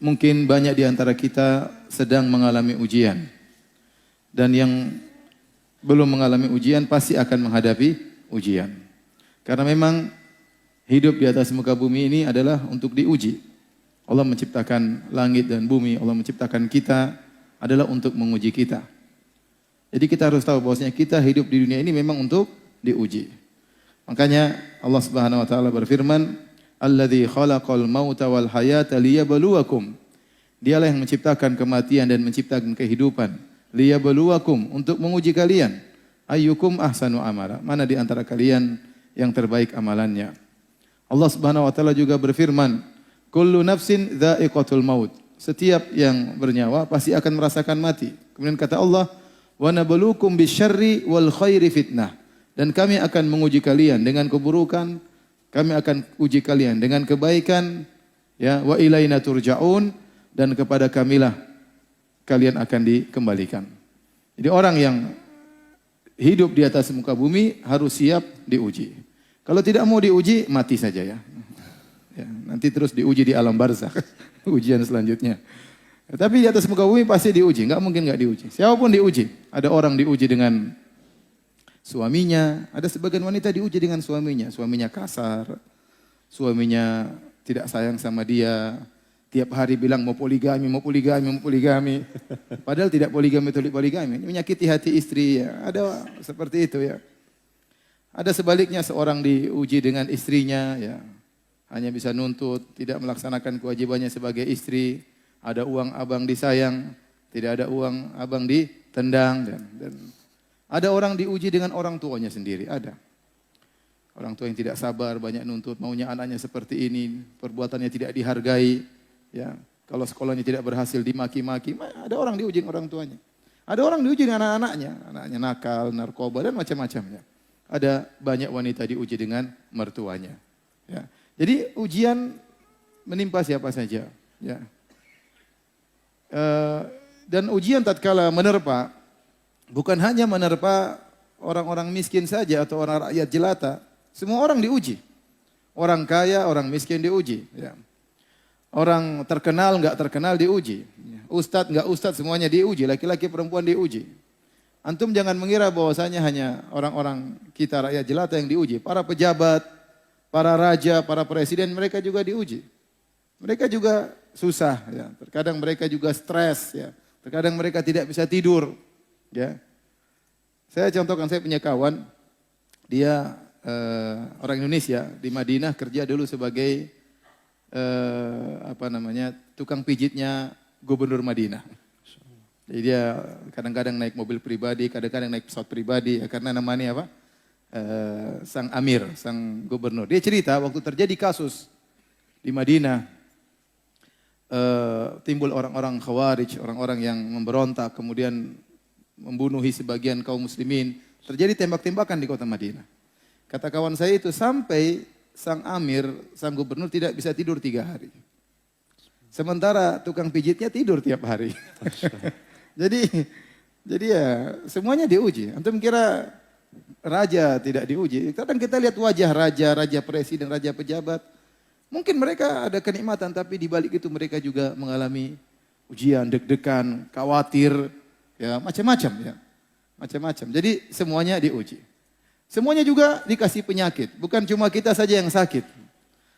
mungkin banyak di antara kita sedang mengalami ujian. Dan yang belum mengalami ujian pasti akan menghadapi ujian. Karena memang hidup di atas muka bumi ini adalah untuk diuji. Allah menciptakan langit dan bumi, Allah menciptakan kita adalah untuk menguji kita. Jadi kita harus tahu bahwasanya kita hidup di dunia ini memang untuk diuji. Makanya Allah Subhanahu wa taala berfirman, "Alladzi khalaqal mauta wal hayata liyabluwakum." Dialah yang menciptakan kematian dan menciptakan kehidupan. Liyabluwakum, untuk menguji kalian. Ayyukum ahsanu amala. Mana di antara kalian yang terbaik amalannya. Allah Subhanahu wa taala juga berfirman, "Kullu nafsin dha'iqatul maut." Setiap yang bernyawa pasti akan merasakan mati. Kemudian kata Allah, "Wa nabluukum bisyarri wal khairi fitnah." Dan kami akan menguji kalian dengan keburukan, kami akan uji kalian dengan kebaikan, ya, wa ilaina turja'un, dan kepada kamilah kalian akan dikembalikan. Jadi orang yang hidup di atas muka bumi harus siap diuji. Kalau tidak mau diuji, mati saja ya. Ya, nanti terus diuji di alam barzakh, ujian selanjutnya. Ya, tapi di atas muka bumi pasti diuji, nggak mungkin nggak diuji. Siapapun diuji. Ada orang diuji dengan suaminya, ada sebagian wanita diuji dengan suaminya. Suaminya kasar, suaminya tidak sayang sama dia. Tiap hari bilang mau poligami, mau poligami, mau poligami. Padahal tidak poligami, poligami. Menyakiti hati istri ya. Ada seperti itu ya. Ada sebaliknya seorang diuji dengan istrinya ya. Hanya bisa nuntut, tidak melaksanakan kewajibannya sebagai istri. Ada uang abang disayang, tidak ada uang abang ditendang. Dan ada orang diuji dengan orang tuanya sendiri, ada. Orang tua yang tidak sabar, banyak nuntut, maunya anaknya seperti ini, perbuatannya tidak dihargai. Ya, kalau sekolahnya tidak berhasil dimaki-maki, ada orang diuji dengan orang tuanya. Ada orang diuji dengan anak-anaknya, anaknya nakal, narkoba dan macam-macamnya. Ada banyak wanita diuji dengan mertuanya. Ya. Jadi ujian menimpa siapa saja. Ya. Dan ujian tatkala menerpa, bukan hanya menerpa orang-orang miskin saja atau orang rakyat jelata. Semua orang diuji. Orang kaya, orang miskin diuji. Ya. Orang terkenal, enggak terkenal diuji. Ustadz, enggak ustadz, semuanya diuji. Laki-laki, perempuan diuji. Antum jangan mengira bahwasanya hanya orang-orang kita rakyat jelata yang diuji. Para pejabat, para raja, para presiden, mereka juga diuji. Mereka juga susah. Ya. Terkadang mereka juga stres. Ya. Terkadang mereka tidak bisa tidur. Ya. Saya contohkan, saya punya kawan. Dia orang Indonesia di Madinah, kerja dulu sebagai tukang pijitnya gubernur Madinah. Jadi dia kadang-kadang naik mobil pribadi, kadang-kadang naik pesawat pribadi, karena namanya apa? Sang Amir, sang gubernur. Dia cerita waktu terjadi kasus di Madinah, timbul orang-orang Khawarij, orang-orang yang memberontak, kemudian membunuhi sebagian kaum muslimin. Terjadi tembak-tembakan di kota Madinah. Kata kawan saya itu sampai sang Amir, sang gubernur tidak bisa tidur 3 hari. Sementara tukang pijitnya tidur tiap hari. jadi ya semuanya diuji. Antum kira raja tidak diuji? Kadang kita lihat wajah raja, raja presiden, raja pejabat. Mungkin mereka ada kenikmatan, tapi di balik itu mereka juga mengalami ujian, deg-degan, khawatir, ya macam-macam ya. Macam-macam. Jadi semuanya diuji. Semuanya juga dikasih penyakit. Bukan cuma kita saja yang sakit.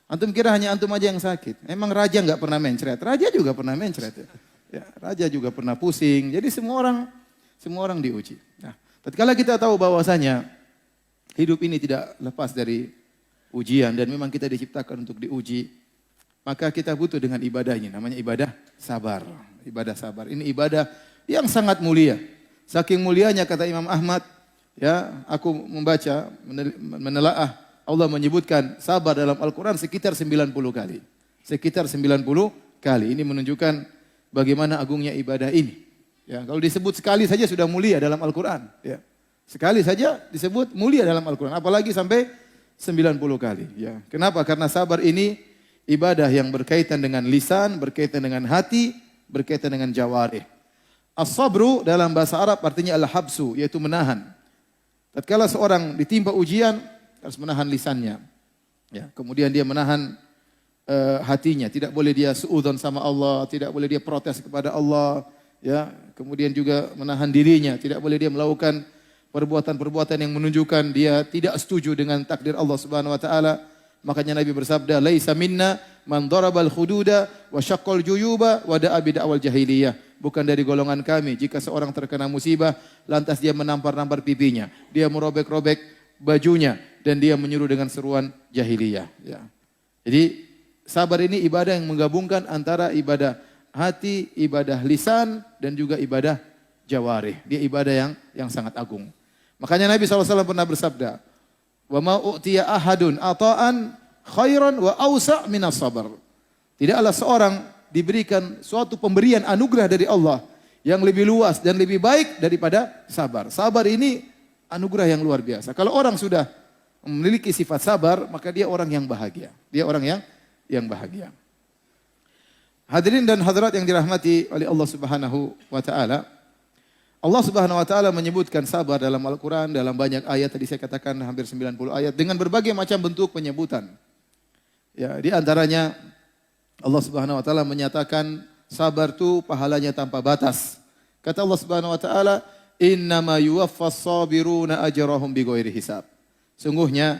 Antum kira hanya antum aja yang sakit. Emang raja nggak pernah mencret? Raja juga pernah mencret. Ya, raja juga pernah pusing. Jadi semua orang diuji. Nah, tatkala kita tahu bahwasanya hidup ini tidak lepas dari ujian dan memang kita diciptakan untuk diuji, maka kita butuh dengan ibadah ini. Namanya ibadah sabar. Ibadah sabar. Ini ibadah yang sangat mulia. Saking mulianya kata Imam Ahmad, ya, aku membaca, menelaah, Allah menyebutkan sabar dalam Al-Quran sekitar 90 kali. Sekitar 90 kali. Ini menunjukkan bagaimana agungnya ibadah ini. Ya, kalau disebut sekali saja sudah mulia dalam Al-Quran. Ya. Sekali saja disebut mulia dalam Al-Quran. Apalagi sampai 90 kali. Ya. Kenapa? Karena sabar ini ibadah yang berkaitan dengan lisan, berkaitan dengan hati, berkaitan dengan jawarih. As-sabru dalam bahasa Arab artinya al-habsu, yaitu menahan. Tatkala seorang ditimpa ujian, harus menahan lisannya. Ya, kemudian dia menahan hatinya, tidak boleh dia suudzon sama Allah, tidak boleh dia protes kepada Allah, ya. Kemudian juga menahan dirinya, tidak boleh dia melakukan perbuatan-perbuatan yang menunjukkan dia tidak setuju dengan takdir Allah Subhanahu wa taala. Makanya Nabi bersabda, "Laisa minna man darabal khududa wa syaqqal juyuba wa da'a bid'awal jahiliyah." Bukan dari golongan kami jika seorang terkena musibah lantas dia menampar-nampar pipinya, dia merobek-robek bajunya dan dia menyuruh dengan seruan jahiliyah, ya. Jadi sabar ini ibadah yang menggabungkan antara ibadah hati, ibadah lisan dan juga ibadah jawarih. Dia ibadah yang sangat agung. Makanya Nabi SAW pernah bersabda, "Wa ma u'tiya ahadun ata'an khairan wa awsa' minas sabar." Tidaklah seorang diberikan suatu pemberian anugerah dari Allah yang lebih luas dan lebih baik daripada sabar. Sabar ini anugerah yang luar biasa. Kalau orang sudah memiliki sifat sabar, maka dia orang yang bahagia. Dia orang yang bahagia. Hadirin dan hadirat yang dirahmati oleh Allah Subhanahu wa taala. Allah Subhanahu wa taala menyebutkan sabar dalam Al-Qur'an dalam banyak ayat, tadi saya katakan hampir 90 ayat dengan berbagai macam bentuk penyebutan. Ya, di antaranya Allah Subhanahu wa taala menyatakan sabar itu pahalanya tanpa batas. Kata Allah Subhanahu wa taala, "Innama yuwaffas sabiruna ajrahum bighairi hisab." Sungguhnya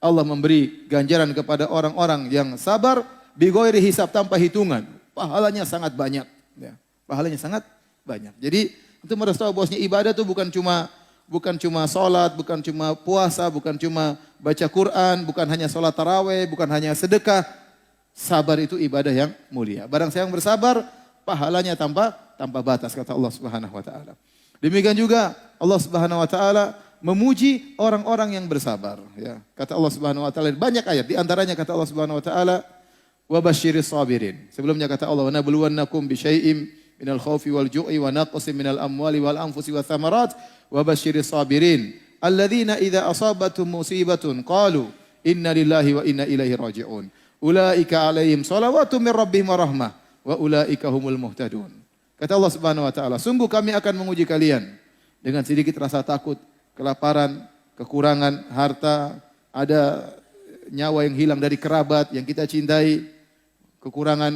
Allah memberi ganjaran kepada orang-orang yang sabar bighairi hisab, tanpa hitungan. Pahalanya sangat banyak, ya. Pahalanya sangat banyak. Jadi untuk harus tahu bahwasanya ibadah itu bukan cuma salat, bukan cuma puasa, bukan cuma baca Quran, bukan hanya salat tarawih, bukan hanya sedekah. Sabar itu ibadah yang mulia. Barang siapa yang bersabar, pahalanya tanpa batas, kata Allah Subhanahu wa taala. Demikian juga Allah Subhanahu wa taala memuji orang-orang yang bersabar, ya. Kata Allah Subhanahu wa taala banyak ayat, di antaranya kata Allah Subhanahu wa taala, "Wa basyiris sabirin." Sebelumnya kata Allah, "Wa nabluwannakum bi syai'im minal khaufi wal ju'i wa naqsin minal amwali wal anfusi wath thamarat wa basyiris sabirin alladzina idza asabatum musibatun qalu inna lillahi wa inna ilaihi raji'un ulaika alaihim shalawatu mir rabbihim wa rahmah wa ulaika humul muhtadun." Kata Allah Subhanahu wa taala, sungguh kami akan menguji kalian dengan sedikit rasa takut, kelaparan, kekurangan harta, ada nyawa yang hilang dari kerabat yang kita cintai, kekurangan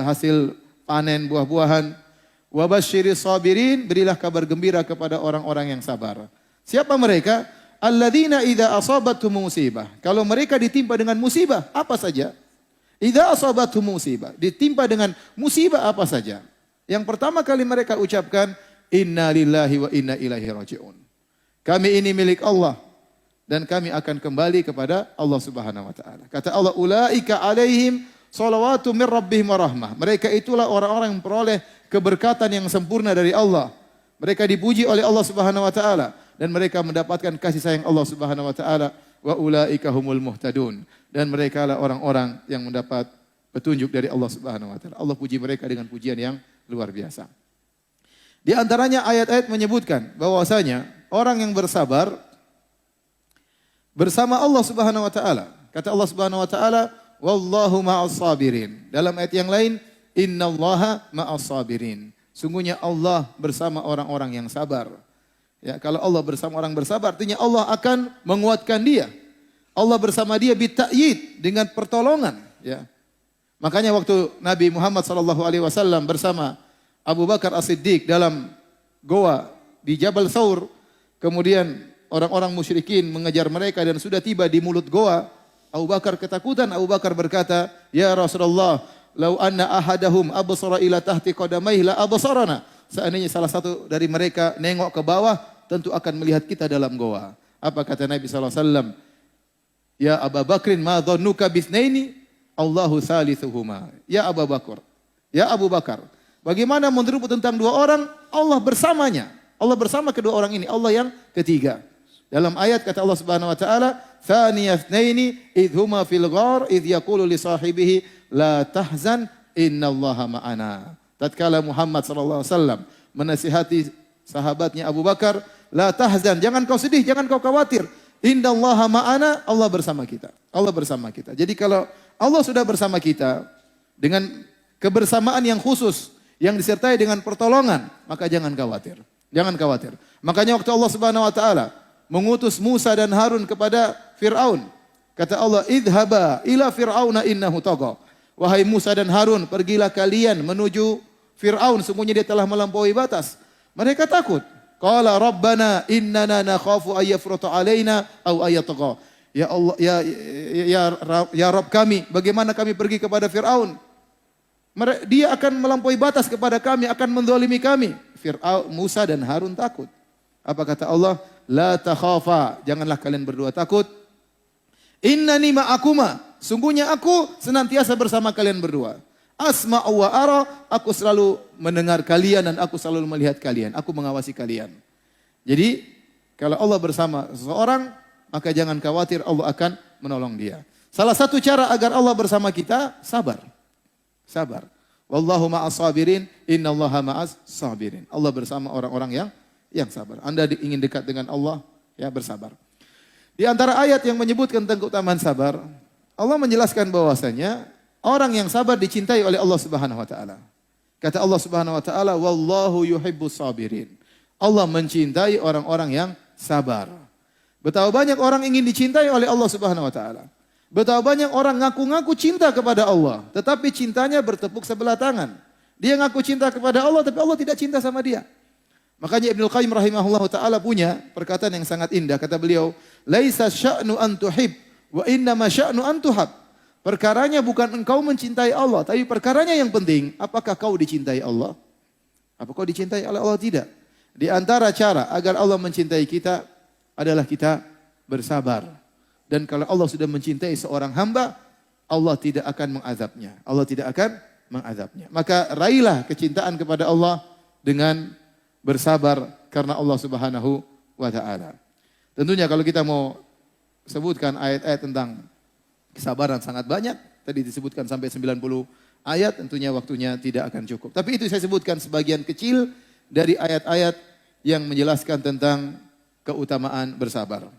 hasil panen buah-buahan. Wa basyiris sabirin, berilah kabar gembira kepada orang-orang yang sabar. Siapa mereka? Alladzina idza asabathum musibah. Kalau mereka ditimpa dengan musibah apa saja? Idza asabathum musibah, ditimpa dengan musibah apa saja? Yang pertama kali mereka ucapkan, inna lillahi wa inna ilaihi raji'un. Kami ini milik Allah dan kami akan kembali kepada Allah Subhanahu wa taala. Kata Allah, ulaika alaihim shalawatu mir rabbihim wa rahmah. Mereka itulah orang-orang yang memperoleh keberkatan yang sempurna dari Allah. Mereka dipuji oleh Allah Subhanahu wa taala dan mereka mendapatkan kasih sayang Allah Subhanahu wa taala. Wa ulaika humul muhtadun, dan mereka lah orang-orang yang mendapat petunjuk dari Allah Subhanahu wa taala. Allah puji mereka dengan pujian yang luar biasa. Di antaranya ayat-ayat menyebutkan bahwasanya orang yang bersabar bersama Allah Subhanahu wa taala. Kata Allah Subhanahu wa taala, wallahu ma'as sabirin. Dalam ayat yang lain, innallaha ma'as sabirin. Sungguhnya Allah bersama orang-orang yang sabar. Ya, kalau Allah bersama orang bersabar, artinya Allah akan menguatkan dia. Allah bersama dia bita'yid, dengan pertolongan, ya. Makanya waktu Nabi Muhammad SAW bersama Abu Bakar As-Siddiq dalam goa di Jabal Thawr, kemudian orang-orang musyrikin mengejar mereka dan sudah tiba di mulut goa, Abu Bakar ketakutan. Abu Bakar berkata, "Ya Rasulullah, lau anna ahadahum absara ila tahti qadamaihi la absarana." Seandainya salah satu dari mereka nengok ke bawah, tentu akan melihat kita dalam goa. Apa kata Nabi SAW? Ya Abu Bakrin, ma dhannuka bithnaini? Allahu thalithuhuma. Ya Abu Bakar, ya Abu Bakar, bagaimana menurutmu tentang dua orang? Allah bersamanya. Allah bersama kedua orang ini. Allah yang ketiga. Dalam ayat kata Allah Subhanahu wa taala, "Thaniyatnaini idh huma fil ghar idh yaqulu li sahibihi la tahzan innallaha ma'ana." Tatkala Muhammad sallallahu alaihi wasallam menasihati sahabatnya Abu Bakar, "La tahzan, jangan kau sedih, jangan kau khawatir. Innallaha ma'ana, Allah bersama kita." Allah bersama kita. Jadi kalau Allah sudah bersama kita dengan kebersamaan yang khusus yang disertai dengan pertolongan, maka jangan khawatir. Jangan khawatir. Makanya waktu Allah Subhanahu wa taala mengutus Musa dan Harun kepada Fir'aun, kata Allah, "Idhaba ila fir'auna innahu tagha." Wahai Musa dan Harun, pergilah kalian menuju Fir'aun, sungguhnya dia telah melampaui batas. Mereka takut. Qala rabbana innana nakhafu ayyafruta alaina aw ayatgha. Ya Allah, ya Rabb kami, bagaimana kami pergi kepada Fir'aun? Dia akan melampaui batas kepada kami, akan menzalimi kami. Fir'aun, Musa dan Harun takut. Apa kata Allah? La takhafa, janganlah kalian berdua takut. Innani ma'akuma, sungguhnya aku senantiasa bersama kalian berdua. Asma'u wa ara, aku selalu mendengar kalian dan aku selalu melihat kalian. Aku mengawasi kalian. Jadi, kalau Allah bersama seseorang, maka jangan khawatir, Allah akan menolong dia. Salah satu cara agar Allah bersama kita, sabar. Sabar. Wallahu ma'as sabirin, innallaha ma'as sabirin. Allah bersama orang-orang yang sabar. Anda ingin dekat dengan Allah, ya bersabar. Di antara ayat yang menyebutkan tentang keutamaan sabar, Allah menjelaskan bahwasanya orang yang sabar dicintai oleh Allah Subhanahu wa taala. Kata Allah Subhanahu wa taala, wallahu yuhibbus sabirin. Allah mencintai orang-orang yang sabar. Betapa banyak orang ingin dicintai oleh Allah Subhanahu wa taala. Betapa banyak orang ngaku-ngaku cinta kepada Allah, tetapi cintanya bertepuk sebelah tangan. Dia ngaku cinta kepada Allah, tapi Allah tidak cinta sama dia. Makanya Ibnu Qayyim rahimahullah ta'ala punya perkataan yang sangat indah. Kata beliau, laisa sya'nu an tuhib, wa innama sya'nu an tuhab. Perkaranya bukan engkau mencintai Allah, tapi perkaranya yang penting, apakah kau dicintai Allah? Apakah kau dicintai oleh Allah? Tidak. Di antara cara agar Allah mencintai kita adalah kita bersabar. Dan kalau Allah sudah mencintai seorang hamba, Allah tidak akan mengazabnya. Allah tidak akan mengazabnya. Maka raihlah kecintaan kepada Allah dengan bersabar karena Allah Subhanahu wa taala. Tentunya kalau kita mau sebutkan ayat-ayat tentang kesabaran sangat banyak. Tadi disebutkan sampai 90 ayat, tentunya waktunya tidak akan cukup. Tapi itu saya sebutkan sebagian kecil dari ayat-ayat yang menjelaskan tentang keutamaan bersabar.